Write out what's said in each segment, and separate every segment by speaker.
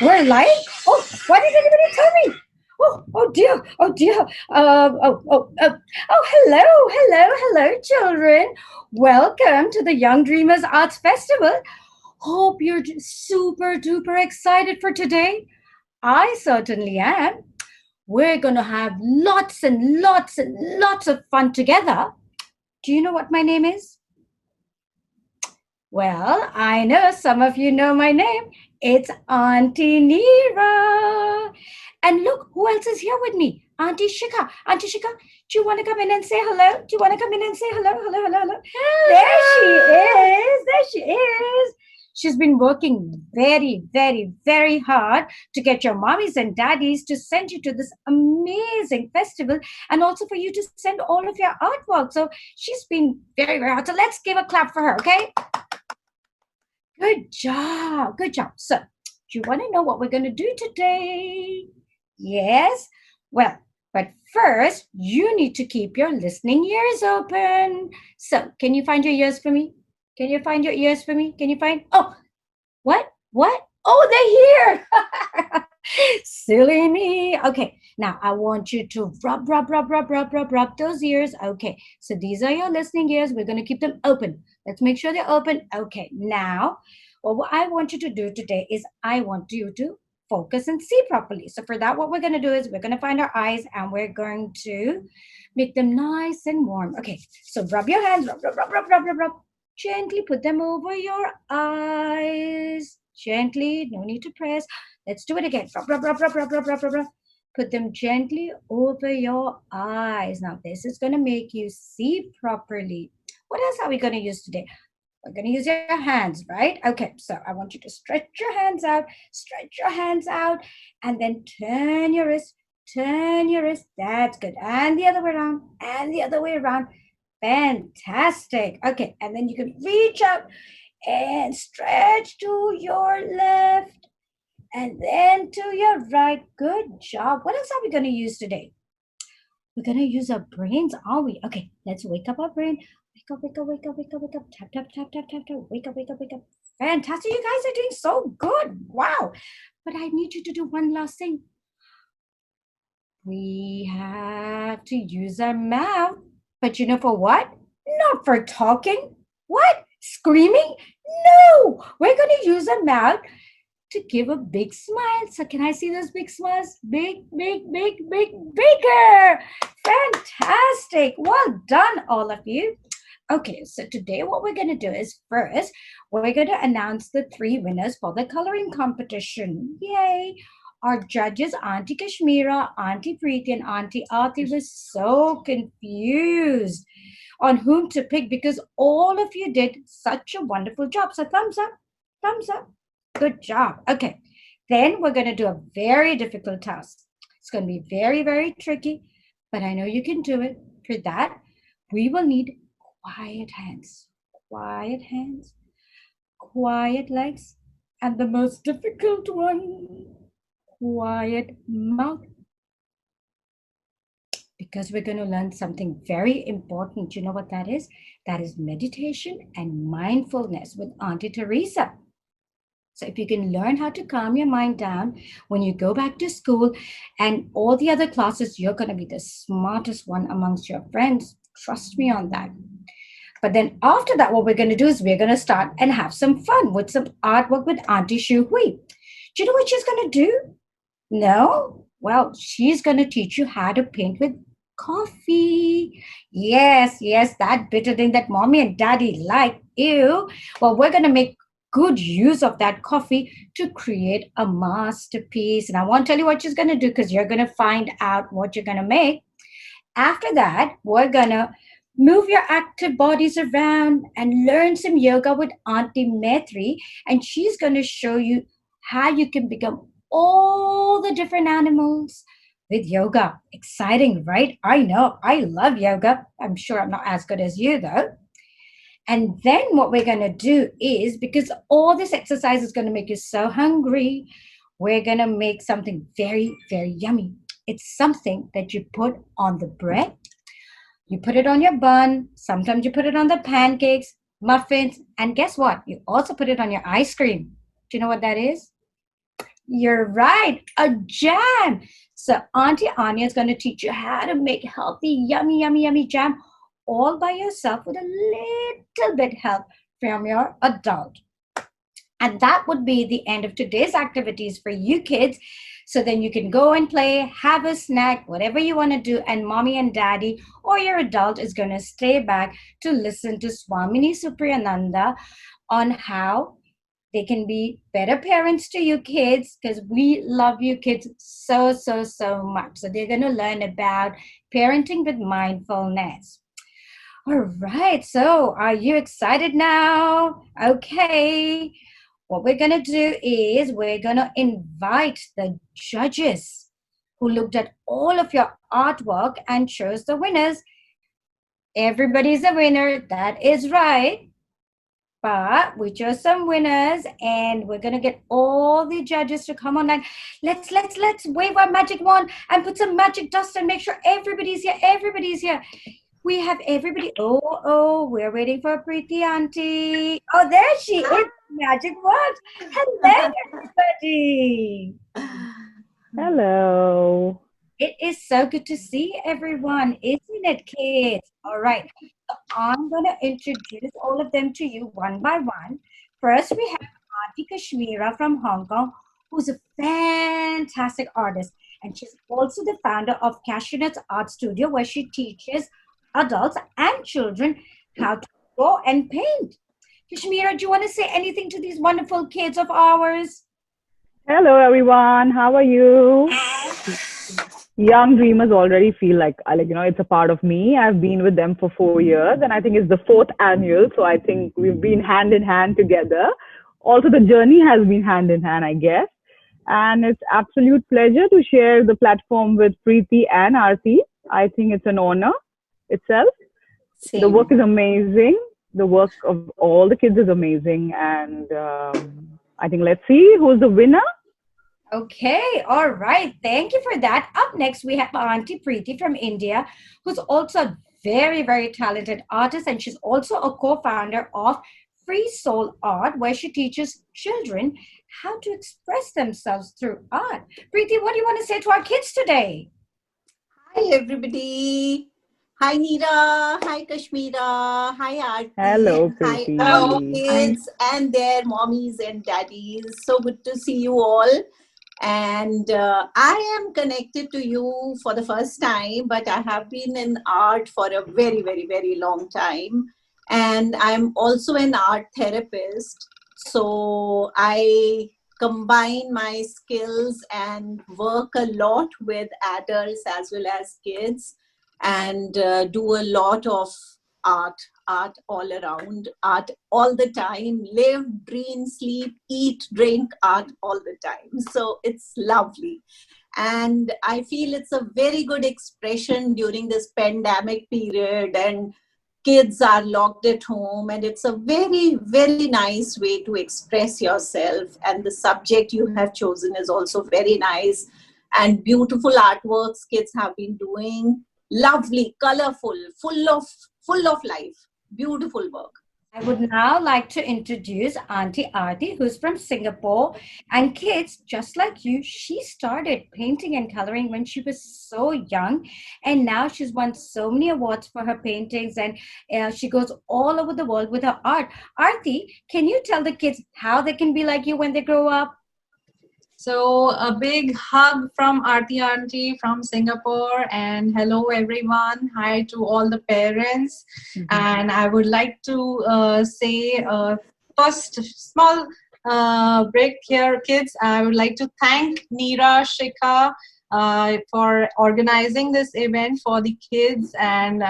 Speaker 1: We're live? Oh, why did anybody tell me? Oh dear, oh dear. Hello, hello, children. Welcome to the Young Dreamers Arts Festival. Hope you're super duper excited for today. I certainly am. We're going to have lots and lots and lots of fun together. Do you know what my name is? Well, I know some of you know my name. It's Auntie Neera. And look, who else is here with me? Auntie Shika. Auntie Shika, do you want to come in and say hello? Do you want to come in and say hello? Hello, hello, hello. There she is. There she is. She's been working very, very, very hard to get your mommies and daddies to send you to this amazing festival and also for you to send all of your artwork. So she's been very, very hard. So let's give a clap for her, okay? Good job. Good job. So, do you want to know what we're going to do today? Yes? Well, but first, you need to keep your listening ears open. So, can you find your ears for me? Can you find your ears for me? Can you find? Oh, what? What? Oh, they're here. Silly me. Okay, now I want you to rub those ears. Okay, so these are your listening ears. We're going to keep them open. Let's make sure they're open. Okay, now what I want you to do today is I want you to focus and see properly. So for that, what we're going to do is we're going to find our eyes and we're going to make them nice and warm. Okay, so rub your hands, rub. Gently put them over your eyes. Gently, no need to press. Let's do it again. Rub. Put them gently over your eyes. Now, this is going to make you see properly. What else are we going to use today? We're going to use your hands, right? Okay, so I want you to stretch your hands out, and then turn your wrist. That's good. And the other way around, Fantastic. Okay, and then you can reach out and stretch to your left and then to your right. Good job. What else are we going to use today? We're going to use our brains, aren't we? Okay, let's wake up our brain. Wake up. Tap. Wake up. Fantastic. You guys are doing so good. Wow. But I need you to do one last thing. We have to use our mouth. But you know for what? Not for talking. What? Screaming? No! We're going to use our mouth to give a big smile. So can I see those big smiles? Bigger! Fantastic! Well done, all of you. Okay, so today what we're going to do is first, we're going to announce the 3 winners for the coloring competition. Yay! Our judges, Auntie Kashmira, Auntie Preeti, and Auntie Aarti were so confused on whom to pick because all of you did such a wonderful job. So thumbs up. Good job. Okay, then we're going to do a very difficult task. It's going to be very, very tricky, but I know you can do it. For that, we will need quiet hands, quiet legs, and the most difficult one, quiet mouth, because we're going to learn something very important. You know what that is? That is meditation and mindfulness with Auntie Teresa. So if you can learn how to calm your mind down when you go back to school and all the other classes, you're going to be the smartest one amongst your friends. Trust me on that. But then after that, what we're going to do is we're going to start and have some fun with some artwork with Auntie Shu Hui. Do you know what she's going to do? No? Well, she's going to teach you how to paint with coffee. Yes, that bitter thing that mommy and daddy like. Ew. Well, we're going to make good use of that coffee to create a masterpiece. And I won't tell you what she's going to do because you're going to find out what you're going to make. After that, we're going to move your active bodies around and learn some yoga with Auntie Maitri. And she's going to show you how you can become all the different animals with yoga. Exciting, right? I know. I love yoga. I'm sure I'm not as good as you, though. And then what we're going to do is, because all this exercise is going to make you so hungry, we're going to make something very, very yummy. It's something that you put on the bread. You put it on your bun. Sometimes you put it on the pancakes, muffins. And guess what? You also put it on your ice cream. Do you know what that is? You're right, a jam. So Auntie Anya is going to teach you how to make healthy, yummy, yummy, yummy jam all by yourself with a little bit help from your adult. And that would be the end of today's activities for you kids. So then you can go and play, have a snack, whatever you want to do. And mommy and daddy or your adult is going to stay back to listen to Swamini Supriyananda on how they can be better parents to you kids, because we love you kids so, so, so much. So they're going to learn about parenting with mindfulness. All right. So are you excited now? Okay. What we're going to do is we're going to invite the judges who looked at all of your artwork and chose the winners. Everybody's a winner. That is right. But we chose some winners, and we're gonna get all the judges to come on and let's wave our magic wand and put some magic dust and make sure everybody's here. Everybody's here. We have everybody. Oh, we're waiting for Preeti Auntie. Oh, there she is. Magic wand. Hello, everybody.
Speaker 2: Hello.
Speaker 1: It is so good to see everyone, isn't it, kids? All right. So I'm going to introduce all of them to you one by one. First, we have Auntie Kashmira from Hong Kong, who's a fantastic artist. And she's also the founder of Cashew Nuts Art Studio, where she teaches adults and children how to draw and paint. Kashmira, do you want to say anything to these wonderful kids of ours?
Speaker 2: Hello, everyone. How are you? Young Dreamers already feel it's a part of me. I've been with them for 4 years, and I think it's the fourth annual. So I think we've been hand in hand together. Also, the journey has been hand in hand, I guess. And it's absolute pleasure to share the platform with Preeti and Aarti. I think it's an honor itself. The
Speaker 1: Same.
Speaker 2: work is amazing. The work of all the kids is amazing, and I think let's see who's the winner.
Speaker 1: Okay, all right. Thank you for that. Up next, we have Auntie Preeti from India, who's also a very, very talented artist, and she's also a co-founder of Free Soul Art, where she teaches children how to express themselves through art. Preeti, what do you want to say to our kids today?
Speaker 3: Hi everybody. Hi Neera. Hi Kashmira. Hi Aarti.
Speaker 2: Hello,
Speaker 3: Hi all the
Speaker 2: Preeti.
Speaker 3: kids and their mommies and daddies. So good to see you all. And I am connected to you for the first time, but I have been in art for a very, very, very long time. And I'm also an art therapist. So I combine my skills and work a lot with adults as well as kids, and do a lot of art all around, art all the time, live, dream, sleep, eat, drink art all the time. So it's lovely. And I feel it's a very good expression during this pandemic period, and kids are locked at home, and it's a very, very nice way to express yourself. And the subject you have chosen is also very nice, and beautiful artworks kids have been doing. Lovely, colorful, full of life. Beautiful work.
Speaker 1: I would now like to introduce Auntie Aarti, who's from Singapore. And kids, just like you, she started painting and coloring when she was so young. And now she's won so many awards for her paintings. And she goes all over the world with her art. Aarti, can you tell the kids how they can be like you when they grow up?
Speaker 4: So a big hug from Aarti Auntie from Singapore, and hello everyone. Hi to all the parents. And I would like to say first small break here, kids. I would like to thank Neera, Shikha, for organizing this event for the kids, and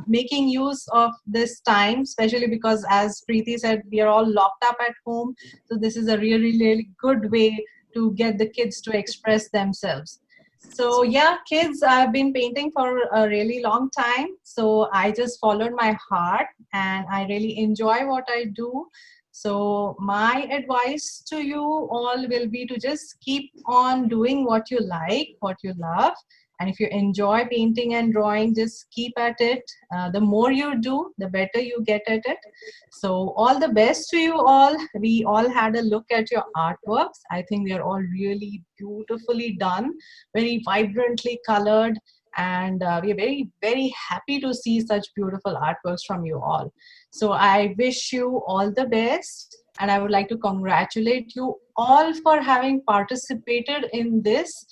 Speaker 4: making use of this time, especially because, as Preeti said, we are all locked up at home. So this is a really, really good way to get the kids to express themselves. So yeah, kids, I've been painting for a really long time. So I just followed my heart, and I really enjoy what I do. So my advice to you all will be to just keep on doing what you like, what you love, And if you enjoy painting and drawing, just keep at it. The more you do, the better you get at it. So all the best to you all. We all had a look at your artworks. I think they are all really beautifully done, very vibrantly colored. And we are very, very happy to see such beautiful artworks from you all. So I wish you all the best. And I would like to congratulate you all for having participated in this.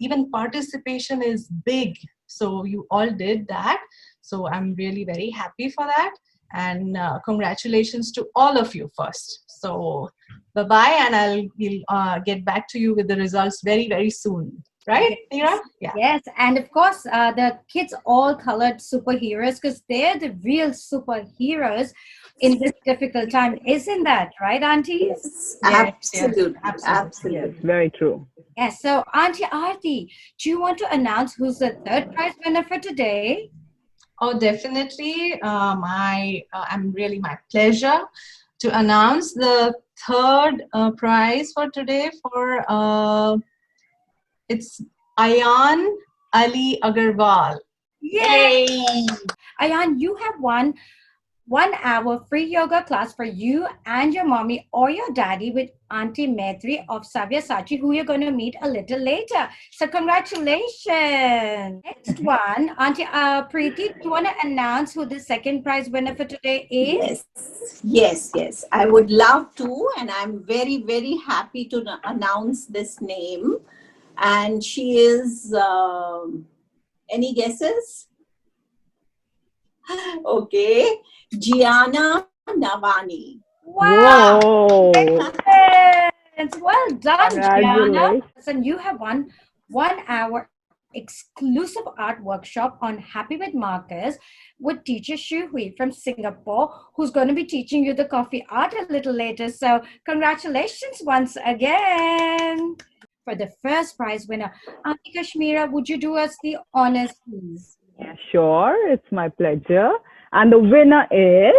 Speaker 4: Even participation is big. So you all did that. So I'm really very happy for that. And congratulations to all of you first. So bye-bye, and we'll get back to you with the results very, very soon. Right, Neera? Yeah.
Speaker 1: Yes, and of course, the kids all colored superheroes because they're the real superheroes in this difficult time. Isn't that right, Auntie?
Speaker 3: Yes,
Speaker 4: Yes,
Speaker 3: absolutely,
Speaker 4: yes, absolutely.
Speaker 3: absolutely.
Speaker 2: Yes, very true.
Speaker 1: Yes, so Auntie Aarti, do you want to announce who's the third prize winner for today?
Speaker 4: Oh, definitely. I'm really my pleasure to announce the third prize for today for it's Ayan Ali Agarwal.
Speaker 1: Yay!
Speaker 4: Yay!
Speaker 1: Ayan, you have won 1 hour free yoga class for you and your mommy or your daddy with Auntie Maitri of Sabyasachi, who you're going to meet a little later. So congratulations. Next one, Auntie Preeti, do you want to announce who the second prize winner for today is?
Speaker 3: Yes. I would love to, and I'm very, very happy to announce this name. And she is, any guesses? Okay, Gianna Navani.
Speaker 1: Wow!
Speaker 2: Whoa!
Speaker 1: Excellent. Well done, Gianna.
Speaker 2: Congratulations.
Speaker 1: And you have won 1 hour exclusive art workshop on Happy with Marcus with teacher Shu Hui from Singapore, who's going to be teaching you the coffee art a little later. So congratulations once again. For the first prize winner, Auntie Kashmira, would you do us the honors, please?
Speaker 2: Yeah, sure. It's my pleasure. And the winner is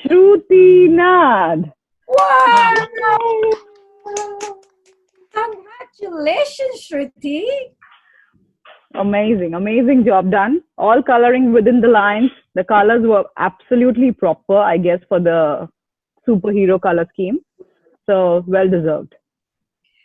Speaker 2: Shruti Nad.
Speaker 1: Wow! Congratulations, Shruti.
Speaker 2: Amazing job done. All coloring within the lines. The colors were absolutely proper, I guess, for the superhero color scheme. So well deserved.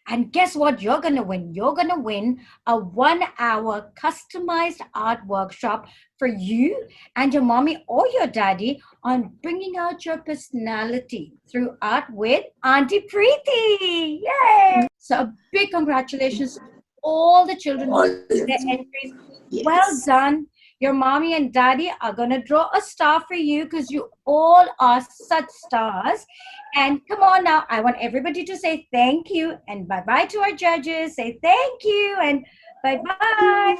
Speaker 1: And guess what you're going to win? You're going to win a 1 hour customized art workshop for you and your mommy or your daddy on bringing out your personality through art with Auntie Preeti. Yay! So a big congratulations to all the children who did their entries.
Speaker 3: Yes.
Speaker 1: Well done. Your mommy and daddy are going to draw a star for you because you all are such stars. And come on now, I want everybody to say thank you and bye-bye to our judges. Say thank you and bye-bye.